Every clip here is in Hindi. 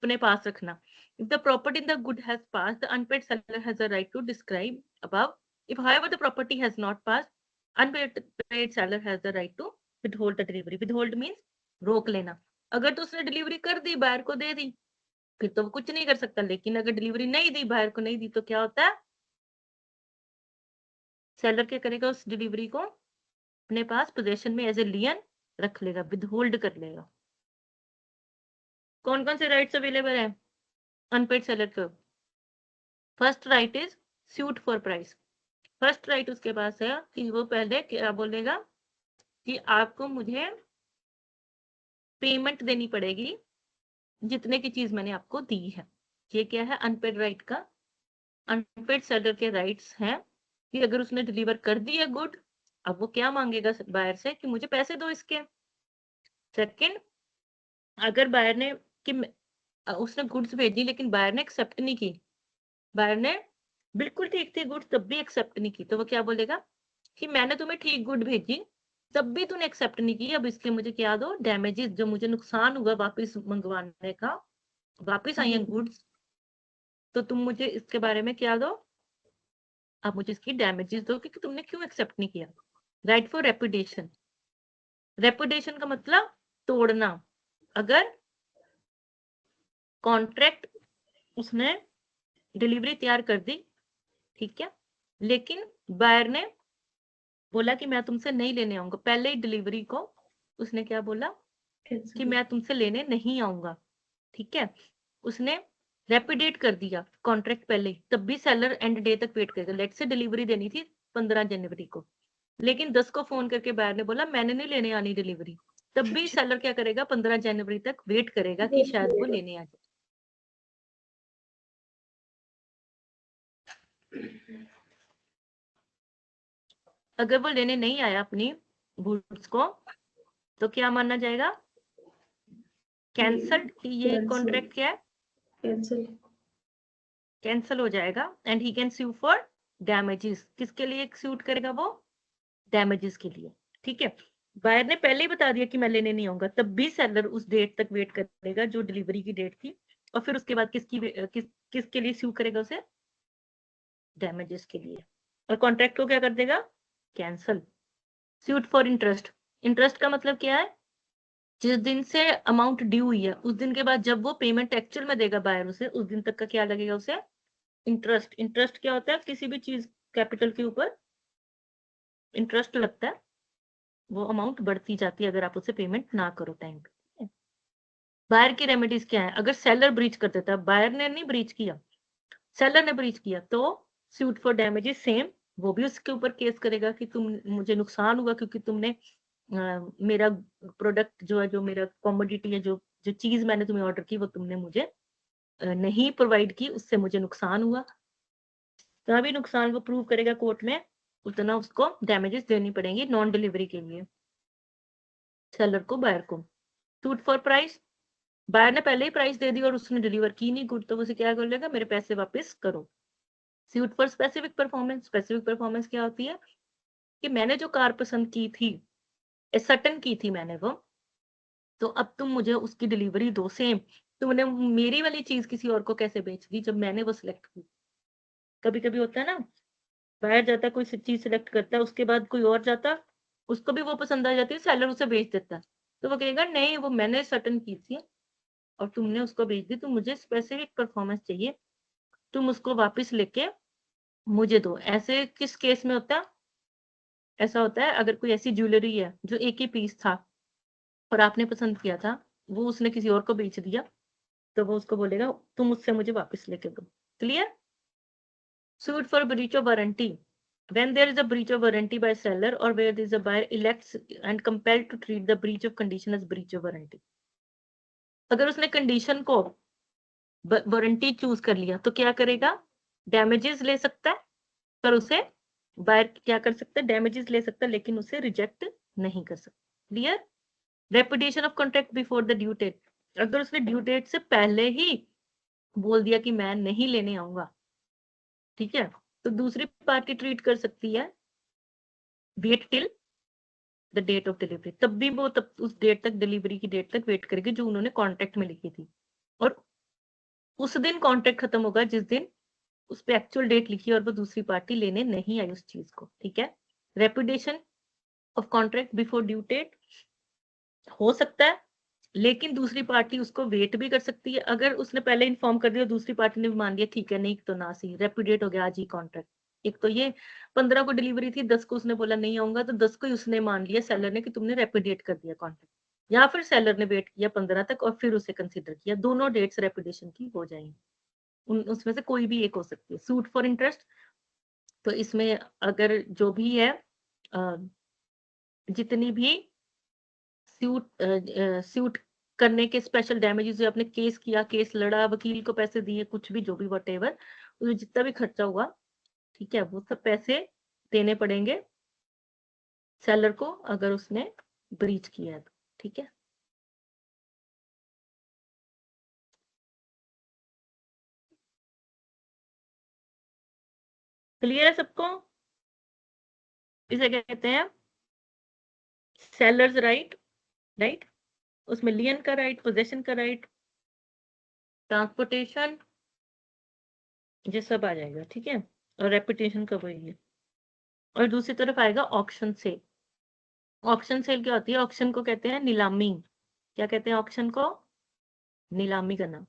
अपने पास रखना। If the property in the good has passed, the unpaid seller has a right to describe above. If, however, the property has not passed, unpaid seller has the right to withhold the delivery. Withhold means रोक लेना। अगर तो उसने डिलीवरी कर दी, बायर को दे दी, फिर तो वो कुछ नहीं कर सकता। लेकिन अगर डिलीवरी नहीं दी, बायर को नहीं दी, तो क्या होता है, सेलर क्या करेगा, उस डिलीवरी को अपने पास पोजेशन में एज ए लियन रख लेगा, विदहोल्ड कर लेगा। कौन कौन से राइट्स अवेलेबल है अनपेड सेलर को? First right is suit for price. First right उसके पास है कि वो पहले क्या बोलेगा कि आपको मुझे पेमेंट देनी पड़ेगी जितने की चीज मैंने आपको दी है। ये क्या है, अनपेड राइट का। अनपेड सेलर के राइट्स हैं कि अगर उसने डिलीवर कर दी है गुड, अब वो क्या मांगेगा बायर से कि मुझे पैसे दो इसके। सेकंड, अगर बायर ने कि उसने गुड्स भेजी लेकिन बायर ने एक्सेप्ट नहीं की, बायर ने बिल्कुल ठीक थी गुड्स तब भी एक्सेप्ट नहीं की, तो वो क्या बोलेगा कि मैंने तुम्हें ठीक गुड भेजी तब भी तूने एक्सेप्ट नहीं की, अब इसके मुझे क्या दो, डैमेजेस, जो मुझे नुकसान हुआ वापस मंगवाने का, वापस आई है गुड्स, तो तुम मुझे इसके बारे में क्या दो, आप मुझे इसकी डैमेजेस दो क्योंकि तुमने क्यों एक्सेप्ट नहीं किया। Right for reputation. रेपुटेशन का मतलब तोड़ना। अगर कॉन्ट्रैक्ट उसने डिलीवरी तैयार कर दी, ठीक है, लेकिन बायर ने बोला कि मैं तुमसे नहीं लेने आऊंगा, पहले ही डिलीवरी को उसने क्या बोला कि मैं तुमसे लेने नहीं आऊंगा, ठीक है, उसने रेपिडेट कर दिया कॉन्ट्रैक्ट पहले ही, तब भी सेलर एंड डे तक वेट करेगा। लेट से डिलीवरी देनी थी 15 जनवरी को, लेकिन 10 को फोन करके बायर ने बोला मैंने नहीं लेने आनी डिलीवरी, तब भी सेलर क्या करेगा, 15 जनवरी तक वेट करेगा कि शायद वो लेने आ जाए। अगर वो लेने नहीं आया अपनी गुड्स को, तो क्या माना जाएगा, कैंसल। ये कॉन्ट्रैक्ट क्या है, कैंसल हो जाएगा। And he can sue for damages. किसके लिए सूट करेगा वो, डैमेजेस के लिए, ठीक है। बायर ने पहले ही बता दिया कि मैं लेने नहीं आऊंगा, तब भी सेलर उस डेट तक वेट करेगा जो डिलीवरी की डेट थी, और फिर उसके बाद किसके लिए स्यू करेगा उसे, डैमेजेस के लिए। और कॉन्ट्रैक्ट को क्या कर देगा, cancel. Suit for interest. Interest का मतलब क्या है, जिस दिन से अमाउंट ड्यू हुई है उस दिन के बाद जब वो पेमेंट एक्चुअल में देगा बायर उसे, उस दिन तक का क्या लगेगा उसे, इंटरेस्ट। इंटरेस्ट क्या होता है, किसी भी चीज कैपिटल के ऊपर इंटरेस्ट लगता है, वो अमाउंट बढ़ती जाती है अगर आप उसे पेमेंट ना करो टाइम पे। बायर की रेमेडीज क्या है, अगर सेलर ब्रीच कर देता है, बायर ने नहीं ब्रीच किया, सेलर ने ब्रीच किया, तो सूट फॉर डैमेजेस सेम, वो भी उसके ऊपर केस करेगा कि तुम, मुझे नुकसान हुआ क्योंकि तुमने मेरा प्रोडक्ट जो है, जो मेरा कॉमोडिटी है, जो जो चीज मैंने तुम्हें ऑर्डर की वो तुमने मुझे नहीं प्रोवाइड की, उससे मुझे नुकसान हुआ। तो भी नुकसान वो प्रूव करेगा कोर्ट में, उतना उसको डैमेजेस देनी पड़ेंगी नॉन डिलीवरी के लिए, सेलर को, बायर को। सूट फॉर प्राइस, बायर ने पहले ही प्राइस दे दी और उसने डिलीवर की नहीं गुड, तो उसे क्या कर लेगा, मेरे पैसे वापस करो। Suit for specific performance. Specific performance क्या होती है कि मैंने जो कार पसंद की थी, सर्टन की थी मैंने वो, तो अब तुम मुझे उसकी डिलीवरी दो सेम। तुमने मेरी वाली चीज किसी और को कैसे बेच दी जब मैंने वो सिलेक्ट की। कभी कभी होता है ना, बाहर जाता कोई चीज सिलेक्ट करता है, उसके बाद कोई और जाता, उसको भी वो पसंद आ जाती है, सेलर उसे बेच देता है, तो वो कहेगा नहीं वो मैंने सर्टन की थी और तुमने उसको बेच दी, तो मुझे स्पेसिफिक परफॉर्मेंस चाहिए, तुम उसको वापस लेके मुझे दो। ऐसे किस केस में होता है, ऐसा होता है अगर कोई ऐसी ज्वेलरी है जो एक ही पीस था और आपने पसंद किया था, वो उसने किसी और को बेच दिया, तो वो उसको बोलेगा तुम उससे मुझे वापस लेके दो। Clear. Suit for breach of warranty. When there is a breach of warranty by seller or where there is a buyer elects and compelled to treat the breach of condition as breach of warranty. अगर उसने कंडीशन को वारंटी चूज कर लिया तो क्या करेगा, डैमेजेस ले सकता है, पर उसे बायर क्या कर सकता है, डैमेजेस ले सकता है लेकिन उसे रिजेक्ट नहीं कर सकता। Clear. Reputation of contract before the due date. अगर उसने ड्यू डेट से पहले ही बोल दिया कि मैं नहीं लेने आऊंगा, ठीक है, तो दूसरी पार्टी ट्रीट कर सकती है wait till the date of delivery, तब भी वो तब उस डेट तक, डिलीवरी की डेट तक वेट करेगी जो उन्होंने कॉन्ट्रैक्ट में लिखी थी, और उस दिन कॉन्ट्रैक्ट खत्म होगा जिस दिन उस पे एक्चुअल डेट लिखी और वो दूसरी पार्टी लेने नहीं आई उस चीज को, ठीक है। Reputation of contract before due date हो सकता है, लेकिन दूसरी पार्टी उसको वेट भी कर सकती है। अगर उसने पहले इन्फॉर्म कर दिया, दूसरी पार्टी ने भी मान लिया ठीक है, नहीं तो ना सी रेपुडेट हो गया आज ही कॉन्ट्रैक्ट। एक तो ये 15 को डिलीवरी थी, 10 को उसने बोला नहीं आऊंगा, तो 10 को ही उसने मान लिया सेलर ने कि तुमने रेपुडेट कर दिया कॉन्ट्रैक्ट, या फिर सेलर ने वेट किया 15 तक और फिर उसे कंसिडर किया। दोनों डेट्स रेपुटेशन की हो जाएंगी, उसमें से कोई भी एक हो सकती है। सूट फॉर इंटरेस्ट, तो इसमें अगर जो भी है जितनी भी सूट करने के स्पेशल डैमेजेस जो आपने केस किया, केस लड़ा, वकील को पैसे दिए, कुछ भी जो भी वट एवर, उसमें जितना भी खर्चा हुआ, ठीक है, वो सब पैसे देने पड़ेंगे सेलर को अगर उसने ब्रीच किया है तो, ठीक है। क्लियर है सबको? इसे कहते हैं सेलर्स राइट, राइट। उसमें लियन का राइट, पोजेशन का राइट, ट्रांसपोर्टेशन, ये सब आ जाएगा, ठीक है। और रेपुटेशन का वही है। और दूसरी तरफ आएगा ऑक्शन सेल। ऑक्शन सेल क्या होती है? ऑक्शन को कहते हैं नीलामी। क्या कहते हैं ऑक्शन को? नीलामी करना।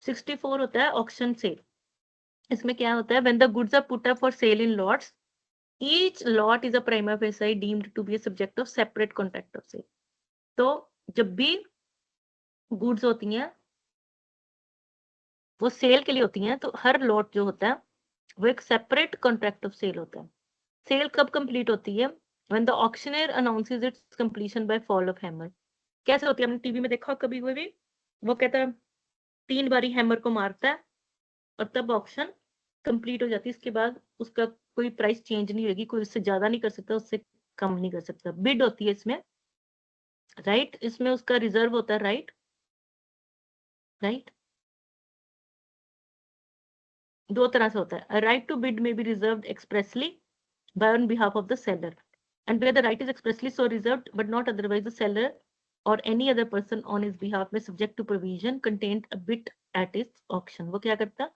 64 होता है ऑक्शन सेल। इसमें क्या होता है? When the goods are put up for sale in lots, each lot is a prima facie deemed to be a subject of separate contract of sale. तो जब भी गुड्स होती हैं वो सेल के लिए होती हैं, तो हर लॉट जो होता है वो एक सेपरेट कॉन्ट्रैक्ट ऑफ सेल होता है। सेल कब कंप्लीट होती है? When the auctioneer announces its completion by fall of hammer. कैसे होती है? हमने टीवी में देखा कभी कोई भी, वो कहता है 3 बारी हैमर को मारता है और तब ऑक्शन कंप्लीट हो जाती है। इसके बाद उसका कोई प्राइस चेंज नहीं होगी, कोई उससे ज्यादा नहीं कर सकता, उससे कम नहीं कर सकता। बिड होती है इसमें, राइट। इसमें उसका रिजर्व होता है, राइट, राइट। दो तरह से होता है। राइट टू बिड में be reserved expressly by on behalf of the seller, and where the right is expressly so reserved but not otherwise, the seller or any other person on his behalf may subject to provision contained a bit at its auction। वो क्या करता?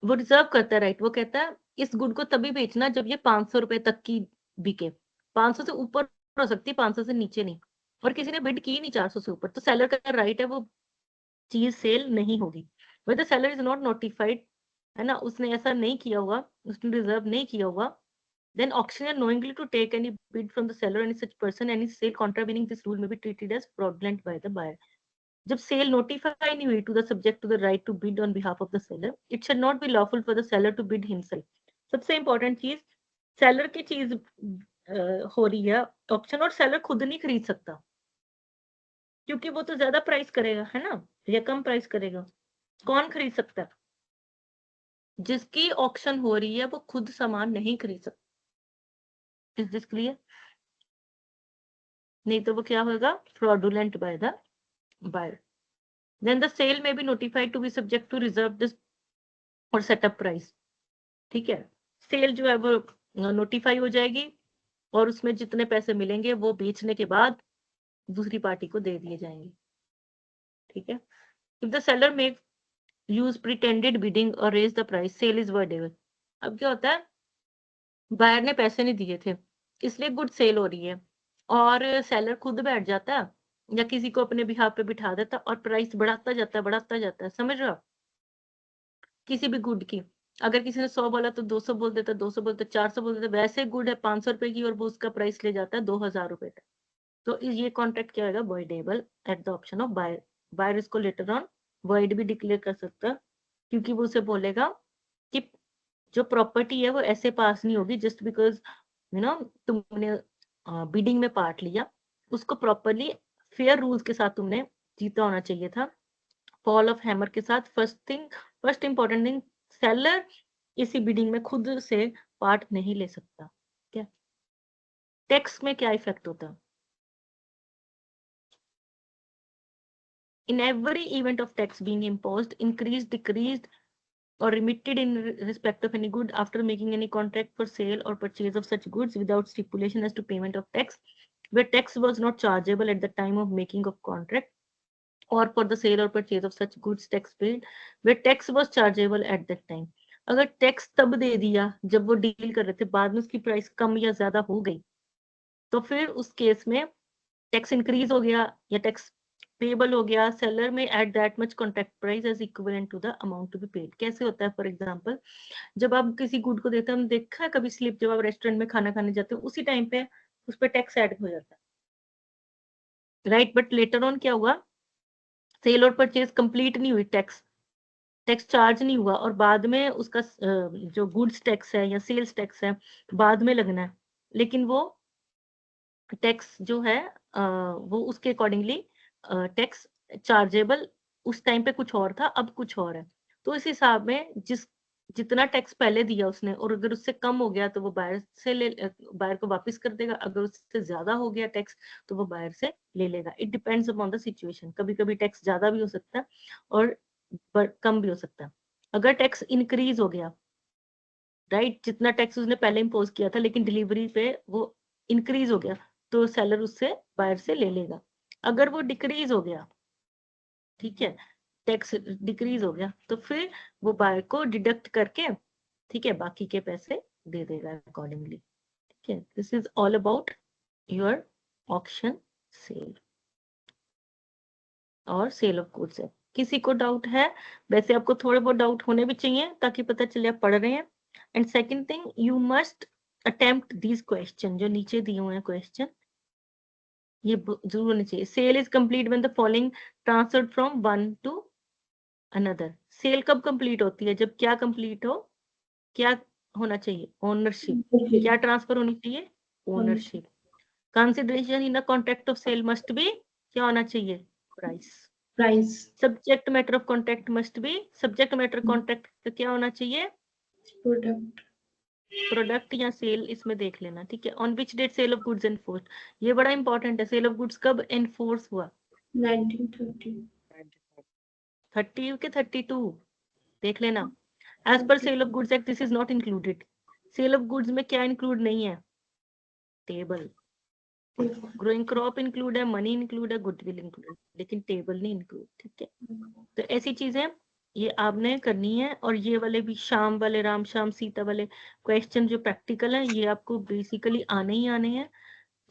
वो रिजर्व करता है राइट। वो कहता है इस गुड को तभी बेचना जब ये 500 रुपए तक की बिके। 500 से ऊपर हो सकती है, 500 से नीचे नहीं। और किसी ने बिड की नहीं 400 से ऊपर, तो सेलर का राइट है वो चीज सेल नहीं होगी। वह the seller is not notified, है ना, उसने ऐसा नहीं किया हुआ, उसने रिजर्व नहीं किया हुआ, then auctioneer knowingly to take any bid from the seller, any such person, any sale contravening this rule may be treated as fraudulent by the buyer। जब सेल नोटिफाई नहीं हुई to the subject to the right to bid on behalf of the seller, it should not be lawful for the seller to bid himself. सबसे इंपॉर्टेंट चीज, सेलर की चीज हो रही है ऑप्शन, और सेलर खुद नहीं खरीद सकता, क्योंकि वो तो ज्यादा प्राइस करेगा, है ना, या कम प्राइस करेगा। कौन खरीद सकता है? जिसकी ऑक्शन हो रही है वो खुद सामान नहीं खरीद सकता। Is this clear? नहीं तो वो क्या होगा? Fraudulent by the buyer. Then the sale may be notified to be subject to reserve this और सेटअप प्राइस, ठीक है। सेल जो है वो नोटिफाई हो जाएगी और उसमें जितने पैसे मिलेंगे वो बेचने के बाद दूसरी पार्टी को दे दिए जाएंगे, ठीक है। If the seller make use pretended bidding और raise the price, sale is voidable. अब क्या होता है? बायर ने पैसे नहीं दिए थे, इसलिए गुड सेल हो रही है, और सेलर खुद बैठ जाता है या किसी को अपने बिहाफ पे बिठा देता और प्राइस बढ़ाता जाता है, बढ़ाता जाता है। समझ रहे हो? किसी भी गुड की अगर किसी ने 100 बोला तो 200 बोल देता, 200 बोलता 400 बोल देता। वैसे गुड है 500 रुपए की और वो उसका प्राइस ले जाता है 2000 रुपए तक, तो ये कॉन्ट्रैक्ट क्या होगा? Voidable at the option of buyer. Buyer इसको लेटर ऑन वॉइड भी डिक्लेयर कर सकता है, क्योंकि वो उसे बोलेगा कि जो प्रॉपर्टी है वो ऐसे पास नहीं होगी जस्ट बिकॉज यू नो तुमने बिडिंग में पार्ट लिया, उसको प्रॉपरली फेयर रूल्स के साथ तुमने जीता होना चाहिए था। फॉल ऑफ हैमर के साथ फर्स्ट इंपॉर्टेंट थिंग, सेलर इसी बिडिंग में खुद से पार्ट नहीं ले सकता। क्या टैक्स में क्या इफेक्ट होता है? In every event of tax being imposed, increase, decreased or remitted in respect of any good after making any contract for sale or purchase of such goods without stipulation as to payment of tax, where tax was not chargeable at the time of making of contract, or for the sale or purchase of such goods tax paid where tax was chargeable at that time. अगर टैक्स तब दे दिया जब वो डील कर रहे थे, बाद में उसकी प्राइस कम या ज्यादा हो गई, तो फिर उस केस में टैक्स इंक्रीज हो गया या टैक्स पेबल हो गया, सेलर में at that much contract price as equivalent to the amount to be paid. कैसे होता है? फॉर एग्जांपल, जब आप किसी गुड को देते हैं, हम देखा है कभी स्लिप, जब आप रेस्टोरेंट में खाना खाने जाते हो उसी टाइम पे उस पर टैक्स ऐड हो जाता है, राइट? बट लेटर ऑन क्या हुआ, सेल और परचेज कंप्लीट नहीं हुई, टैक्स चार्ज नहीं हुआ, और बाद में उसका जो गुड्स टैक्स है या सेल्स टैक्स है बाद में लगना है, लेकिन वो टैक्स जो है वो उसके अकॉर्डिंगली टैक्स चार्जेबल उस टाइम पे कुछ और था, अब कुछ और है। तो इस हिसाब में जितना टैक्स पहले दिया उसने, और अगर उससे कम हो गया तो वो बायर को वापस कर देगा, अगर उससे ज्यादा हो गया टैक्स तो वो बायर से ले लेगा। It depends upon the situation, कभी कभी टैक्स ज्यादा भी हो सकता है और कम भी हो सकता है। अगर टैक्स इंक्रीज हो गया, राइट, जितना टैक्स उसने पहले इम्पोज किया था लेकिन डिलीवरी पे वो इंक्रीज हो गया, तो सेलर उससे बायर से ले लेगा। अगर वो डिक्रीज हो गया, ठीक है, टैक्स डिक्रीज हो गया, तो फिर वो बायर को डिडक्ट करके, ठीक है, बाकी के पैसे दे देगा अकॉर्डिंगली। ठीक है, this is all about your auction sale और सेल ऑफ गुड्स है। किसी को डाउट है? वैसे आपको थोड़े बहुत डाउट होने भी चाहिए ताकि पता चले आप पढ़ रहे हैं। And second thing, you must attempt these question, जो नीचे दिए हुए हैं क्वेश्चन, ये जरूर होने चाहिए। Sale is complete when the following transferred from one to another. Sale कब कंप्लीट होती है? जब क्या कंप्लीट हो, क्या होना चाहिए? ओनरशिप। क्या ट्रांसफर होनी चाहिए? Ownership. Consideration in the contract of sale must be, क्या होना चाहिए? Price. Price. Subject matter of contract must be, subject matter contract का क्या होना चाहिए? प्रोडक्ट। प्रोडक्ट या सेल, इसमें देख लेना, ठीक है। On which date sale of goods enforce, ये बड़ा इंपॉर्टेंट है। सेल ऑफ गुड्स कब एनफोर्स हुआ? 1930। 30 के 32, देख लेना। As per sale of goods act this is not included. Sale of goods में क्या इंक्लूड नहीं है? टेबल। ग्रोइंग क्रॉप इंक्लूड है, मनी इंक्लूड है, गुडविल इंक्लूड, लेकिन टेबल नहीं इंक्लूड, ठीक है। तो ऐसी चीजें ये आपने करनी है। और ये वाले भी, शाम वाले, राम श्याम सीता वाले क्वेश्चन जो प्रैक्टिकल है, ये आपको बेसिकली आने ही आने हैं,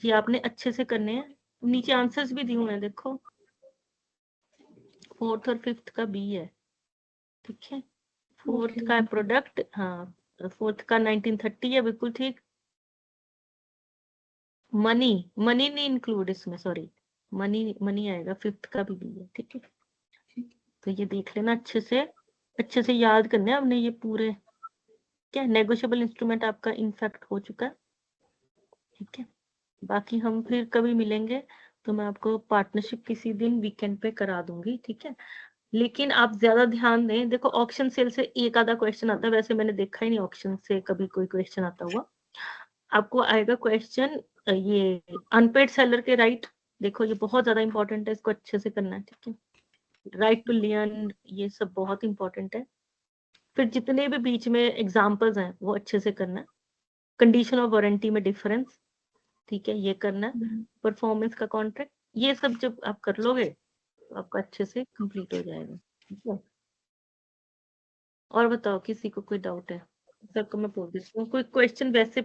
ये आपने अच्छे से करने हैं। नीचे आंसर्स भी दिए हुए हैं, देखो, 4th और 5th का बी है, ठीक है। 4th का प्रोडक्ट, हाँ, 4th का 1930 है, बिल्कुल ठीक। मनी, मनी नहीं इंक्लूड इसमें, सॉरी, मनी आएगा, 5th का भी है, ठीक है। तो ये देख लेना अच्छे से याद करना है आपने ये पूरे। क्या नेगोशिएबल इंस्ट्रूमेंट आपका इनफैक्ट हो चुका है, ठीक है। बाकी हम फिर कभी मिलेंगे तो मैं आपको पार्टनरशिप किसी दिन वीकेंड पे करा दूंगी, ठीक है। लेकिन आप ज्यादा ध्यान दें, देखो ऑक्शन सेल से एक आधा क्वेश्चन आता है, वैसे मैंने देखा ही नहीं ऑक्शन से कभी कोई क्वेश्चन आता हुआ। आपको आएगा क्वेश्चन ये अनपेड सेलर के राइट, देखो ये बहुत ज्यादा इंपॉर्टेंट है, इसको अच्छे से करना है, ठीक है। राइट टू लियन, ये सब बहुत इंपॉर्टेंट है। फिर जितने भी बीच में एग्जाम्पल्स हैं वो अच्छे से करना है। कंडीशन ऑफ वारंटी में डिफरेंस, ठीक है, ये करना है। परफॉर्मेंस का कॉन्ट्रैक्ट, ये सब जब आप कर लोगे तो आपका अच्छे से कंप्लीट हो जाएगा, ठीक है। और बताओ, किसी को कोई डाउट है? सबको मैं बोल देती हूँ, कोई क्वेश्चन वैसे